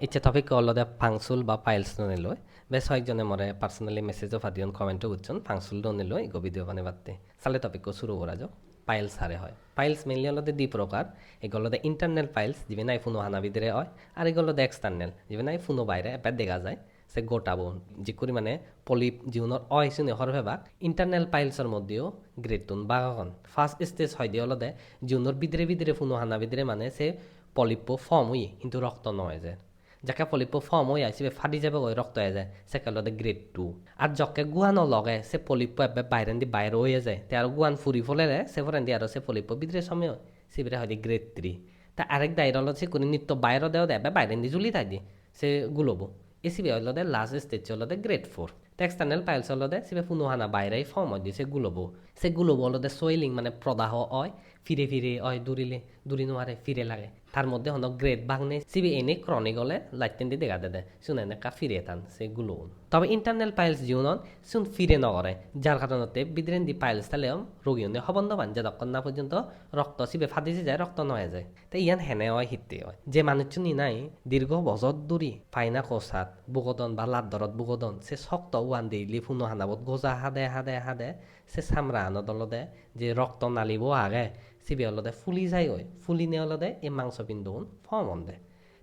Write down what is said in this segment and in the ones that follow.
ইচ্ছে টপিক অলদে ফাংসুল বা পাইলস নিলয় বেশ কয়েকজনে মরে পার্সোনালি মেসেজও ফাদিয়ন কমেন্টও বুঝছেন ফাংসুল নিলয় ইগো ভিডিও বানে বাদতে সালে টপিকও শুরু করা যাও পাইলস হারে হয় পাইলস মেনলি অলদে দুই প্রকার এগুলোতে ইন্টারনাল পাইলস যেবে নাই ফোনো হানা ভিতরে হয় আর এগুলোতে এক্সটার্নাল যেবে নাই ফোনো বাইরে এবার দেখা যায় সে গোটাবো যে করি মানে পলিপ জীবনের অহিসুনি হরভেবাক ইন্টারনাল পাইলসের মধ্যেও গ্রেটুন বাগান ফার্স্ট স্টেজ হয় দিয়ে অলদে জীবনের ভিতরে ভিতরে ফোনো হানা ভিতরে মানে সে পলিপ ফর্ম হই কিন্তু রক্ত নয় যায় যাকে পলিপ ফর্ম হয়ে আসবে ফাটি যাবে ওই রক্ত হয়ে যায় সে কালতে গ্রেড 2 আর যকে গুয়ানো লগে সে পলিপ এবে বাইরেন দি বাইরে হয়ে যায় তে আর গুয়ান ফুরি ফলে সে ফরেন দি আর সে পলিপ ভিতরে সময় সে বেড়ে হয় গ্রেড 3 তা আরেক দায়রা সে কোনো নিত্য বাইরে দেওয়া দেবে বাইরেন দি জুলি থাকি সে গুলোবো এসিবি হলদে লাস্ট স্টেজ হলদে গ্রেড 4 এক্সটার্নাল পাইলস হলদে সিবে ফুনুহানা বাইরে ফর্ম হয় সে গুলোবো হলদে সোয়েলিং মানে প্রদাহ হয় ফিরে ফিরে হয় দূরি নোয়ারে ফিরে লাগে তার মধ্যে হন গ্রেড বাংনে সিবি এনে ক্রনিক হলে লাইটেন দিয়ে দেখা দেয় শুনে কা ফিরে থান সেগুলো তবে ইন্টারনাল পাইলস জীবনত শুন ফিরে নগরে যার কারণতে বিদ্রেন দি পাইলস তাহলেও রোগী হবন্ধ পান যতক্ষণ না পর্যন্ত রক্ত সিবে ফাটিছে যায় রক্ত নয় যায় তাই ইয়ান হেনে হয় হিতে হয় যে মানুষজনই নাই দীর্ঘ বছর দূরি ফাইনা কোসাত বুগদন বা লাদ্দরত বুগদন সে শক্ত ওয়ান দিলি ফুনো হানাবত গোজা হাদে সে সামরা আনদলদে যে রক্ত নালিব আগে সিবি অলদে ফুলি যায় হয় ফুলি নে অলদে এই মাংস বিন্দুন ফর্ম দে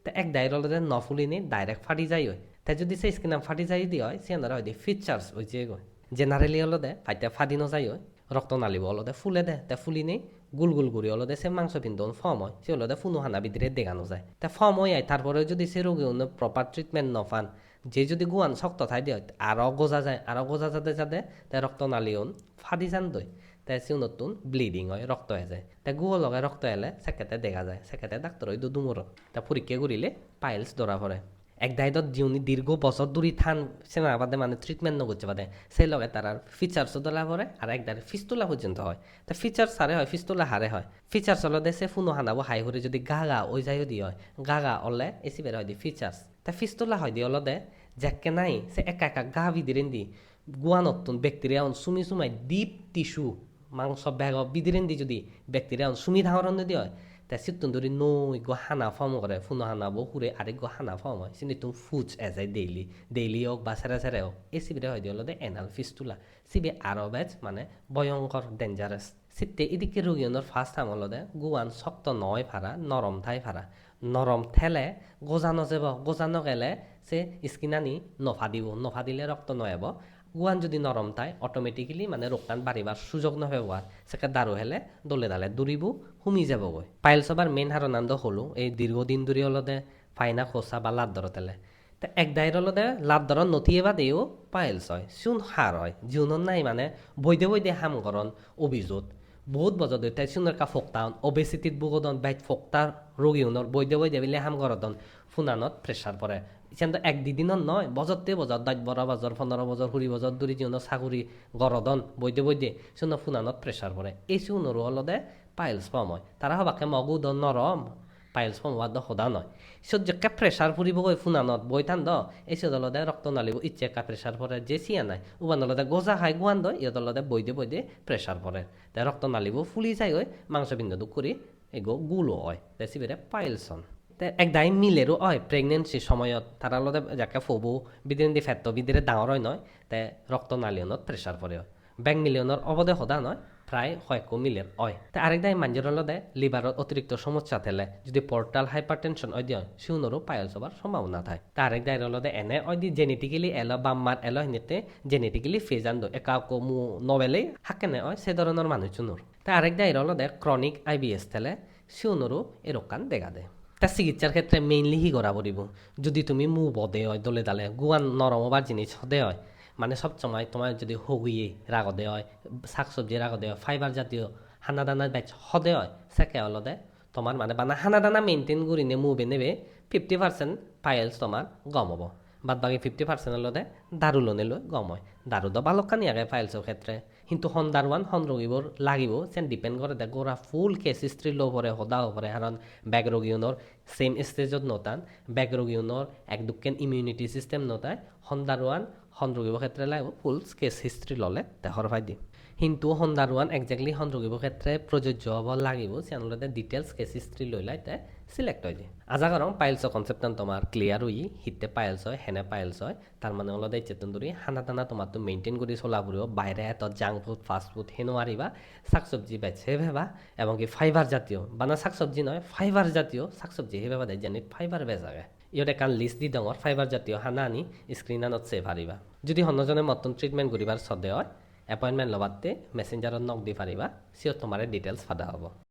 তা এক দায়ের অলদে ন ফুলি নে ডাইরেক্ট ফাটি যায় হয় তাই যদি সে স্কিন ফাটি যাই দি হয় সে হয় দি ফিচার্স ওই যে গয় জেনারেলি অলদে ফাইতে ফাটি নযায় হয় রক্ত নালিব অলদে ফুলে দে তা ফুলি নেই গুল গুড়ি অলদে সে মাংস বিন্দুন ফর্ম হয় সে অলদে ফুনো হানা ভিতরে দেখানো যায় তা ফর্ম হয়ে তারপরে যদি সে রোগী প্রপার ট্রিটমেন্ট নফান যে যদি গুয়ান শক্ত থাই দিয়ে আরও গোজা যায় আরও গোজা যাতে তাই রক্ত নালিয়ন ফাটি যান দই তাই সিও নতুন ব্লিডিং হয় রক্ত হয়ে যায় তাই গুহ লগায় রক্ত এলে সেকেতে দেখা যায় সেকেতে ডাক্তার হইতো দুমুর তা পরীক্ষা করিলে পাইলস ধরা পড়ে এক দায়িত্ব যিনি দীর্ঘ বছর দূরি থান সেনা বাদে মানে ট্রিটমেন্ট নগরছে বাদে সেই লগে তার ফিচার্সও ধরা পড়ে আর এক দাঁড়ে ফিস্তুলা পর্যন্ত হয় তা ফিচার্স হারে হয় ফিস্তুলা হারে হয় ফিচার্স হলে দেশে ফুনো হানাবো হাই হরে যদি গা ওই যাইও দিয়ে হয় গা অলে এসি বের হয় দি ফিচার্স তা ফিস্তুলা হয় দি অলদে জ্যাককে নাই সে একা গা ভিদিরেন দি গুয়ানতুন ব্যাকটেরিয়া সুমাই ডিপ টিস্যু মাংস ব্যাগ বিদিরেন দি যদি ব্যাকটেরিয়া সুমি ধারণ দি হয় তা সিতুন ধরি নই গো হানা ফর্ম করে ফুনো হানাবো হুরে আরেক গো হানা ফর্ম হয় সিনি তুমি ফুডস এজ আই ডেইলি হোক বা সেরে হোক এ সিবিরে হয় দিয়ে হলো এনাল ফিস্তুলা সিবি আরো ব্যাচ মানে ভয়ঙ্কর ডেঞ্জারাস সিতে এদিকে রোগীজনের ফার্স্ট টাইম হলো গুয়ান শক্ত নয় ফারা নরম থাই ফারা নরম ঠেলে গোজানো যাব গোজানো গেলে সে স্কিন আনি নফা দিলে রক্ত নয়াব গুয়ান যদি নরম তাই অটোমেটিক্যালি মানে রোগটান বাড়িবার সুযোগ নহবার সেকে দারু হেলে দলে দালে দৌড়িব হুমি যাবগৈ পাইলস হবার মেইন হারনান্দ হলো এই দীর্ঘদিন ধরে হলদে ফাইনা খোসা বা লাদ দর তেলে তা এক দায়ের হলদে লাদ দর নথিয়ে বাদেও পাইলস হয় চুন হার হয় জিউনত নাই মানে বৈদে হামকরণ অভিযোগ বহুত বছর ধরে তাই সুন্দর কা ফোকতান ওবেসিটিত বুগদন বাইট ফোকতার রোগী উনর বৈদে বিলে হাম গরদন ফুনানত প্রেসার পরে কিন্তু এক দুদিনত নয় বছরতে বছর 10 বছর 15 বছর 20 বছর দূরি জীবন চাকুরি গরদন বৈদে শুনো ফুনানত প্রেসার পরে এই শুনরও হলদে পাইলস পাম হয় তারা হবাকে মগু নরম পাইলস পাম হওয়ার সদা নয় সহ্যকে প্রেসার ফুরিব গৈ ফুনানত বই থান এই সদলদে রক্ত নালিব ইচ্ছে একা প্রেসার পরে যে চিয়া নাই উবানলদে গোজা খাই গুয়ান দ ইয়দলদে বৈদে প্রেসার পরে তাই রক্ত নালিব ফুলি যায় গৈ মাংস বিন্দু করি এগো গুলো হয় তাই সিবেরে পাইলসন এক দাই মিলেরও হয় প্রেগনেন্সি সময়ত তারা লদে যাকে ফবু বিদিন দি ফেট বিদিরে ডাঙর হয় নয় তাই রক্ত নালিয়নত প্রেসার পরে হয় ব্যাং মিলিয়নের অবদে সদা নয় প্রায় কয়েক মিলিয়ন হয় তাই আরেক দাই মাঞ্জের লদে লিভারত অতিরিক্ত সমস্যা থেলে যদি পোর্টাল হাইপারটেনশন হয় দিয়ে সিউনরও পাইলস হবার সম্ভাবনা থাকে তা আরেক দাই লদে এনে হয় দি জেনেটিক্যালি এলো বাম্মার এলো হিনেতে জেনেটিক্যালি ফেজান দো একাউকো মু নবেলেই হাকেনে হয় সে ধরনের মানুষজনের তা আরেক দাই লদে ক্রনিক আইবিএস থেলে সিউনরও এরকান দেখা দেয় তা চিকিৎসার ক্ষেত্রে মেইনলি হি করা পড়ব যদি তুমি মু বদে হয় দলে দালে গুয়ান নরম হবার জিনিস হদে হয় মানে সবসময় তোমার যদি হগুয়ে রাগদে হয় শাকসবজি রাগদে হয় ফাইবার জাতীয় হানা দানা ব্যাচ হদে হয় সেকে হলদে তোমার মানে বানা হানা দানা মেনটেন করি নে মুভে নেবে 50% পাইলস তোমার গম হব বাদ বাকি 50% হলদে দারু লনেলো গম হয় দারু তো ভালোখানি আগে পাইলসের ক্ষেত্রে কিন্তু হন দারোয়ান হন রোগীবোৰ লাগিব সেন ডিপেন্ড কৰে দে গোরা ফুল কেস হিস্ট্রি লো পরে সদা পরে কারণ ব্যাক রোগীজনৰ সেম স্টেজত নতান ব্যাক রোগীজনৰ এক দুকেন ইমিউনিটি সিস্টেম নতায় হন দারোয়ান হন রোগীৰ ক্ষেত্রে লাগিব ফুল কেস হিস্ট্রি ললে দেহর ভাই দি কিন্তু সন্ধাৰুৱান একজেক্টলি সন ৰোগীৰ ক্ষেত্ৰে প্ৰযোজ্য হ'ব লাগিব চেনেলতে ডিটেইলছ কেছ হিষ্ট্ৰী লৈ লাই তাই সিলেক্ট হয় দিয়ে আজা করং পাইলস কনসেপ্ট তোমার ক্লিয়ার হই হিতে পাইলস হয় হেনে পাইলস হয় তার মানে অলদে চেতন ধরি হানা টানা তোমার তো মেইনটেইন করে চলা পড়ব বাইরে এত জাঙ্ক ফুড ফাস্ট ফুড হেনো আরিবা শাকসবজি বেছে ভেবা এবং কি ফাইবার জাতীয় বানা শাকসবজি নয় ফাইবার জাতীয় শাকসবজি হে ভেবা দেয় জানি ফাইবার বেজাগে ইহঁতে কাণ লিষ্ট দি ডাঙৰ ফাইবাৰ জাতীয় হানা আনি স্ক্ৰিনানত ছেভ হাৰিবা যদি সন্নজনে মতন ট্ৰিটমেণ্ট কৰিবাৰ চদে হয় এপইণ্টমেণ্ট লবাতে মেছেঞ্জাৰত নক দি পাৰিবা চিয়ৰ তোমাৰে ডিটেইলছ ফাদা হ'ব